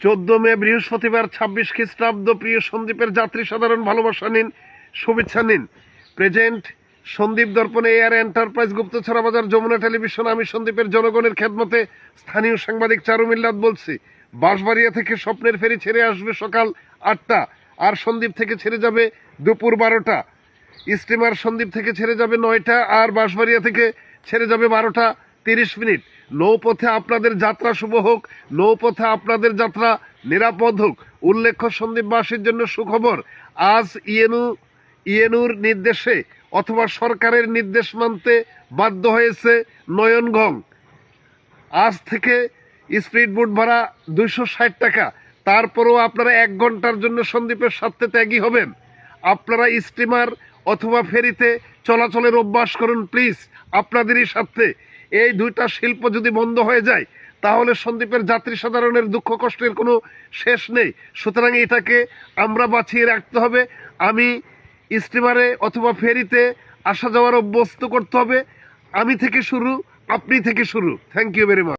14 মে বৃহস্পতিবার 26 খ্রিস্টাব্দ। প্রিয় সন্দীপের যাত্রী সাধারণ ভালোবাসা নিন, শুভেচ্ছা নিন। প্রেজেন্ট সন্দীপ দর্পণে এয়ার এন্টারপ্রাইজ, গুপ্তছড়া বাজার, যমুনা টেলিভিশন। আমি সন্দীপের জনগণের খেদমতে স্থানীয় সাংবাদিক চারু মিল্লাত বলছি। বাঁশবাড়িয়া থেকে স্বপ্নের ফেরি ছেড়ে আসবে সকাল 8টা, আর সন্দীপ থেকে ছেড়ে যাবে দুপুর 12টা। স্টিমার সন্দীপ থেকে ছেড়ে যাবে 9টা, আর বাঁশবাড়িয়া থেকে ছেড়ে যাবে 12টা 30 মিনিট। নৌপথে আপনাদের যাত্রা শুভ হোক, নৌপথে আপনাদের যাত্রা নিরাপদ হোক। উল্লেখ্য, সন্দীপবাসীর জন্য সুখবর, আজ ইএনউর নির্দেশে অথবা সরকারের নির্দেশ মানতে বাধ্য হয়েছে নয়নগং। আজ থেকে স্পিড বোট ভাড়া 260 টাকা। তারপরেও আপনারা 1 ঘন্টার জন্য সন্দীপের স্বার্থে ত্যাগী হবেন। আপনারা স্টিমার অথবা ফেরিতে চলাচলের অভ্যাস করুন প্লিজ, আপনাদেরই স্বার্থে। এই দুইটা শিল্প যদি বন্ধ হয়ে যায় তাহলে সন্দীপের যাত্রী সাধারণের দুঃখ কষ্টের কোনো শেষ নেই। সুতরাং এটাকে আমরা বাঁচিয়ে রাখতে হবে। আমি স্টিমারে অথবা ফেরিতে আসা যাওয়ার অভ্যস্ত করতে হবে। আমি থেকে শুরু, আপনি থেকে শুরু। Thank you very much.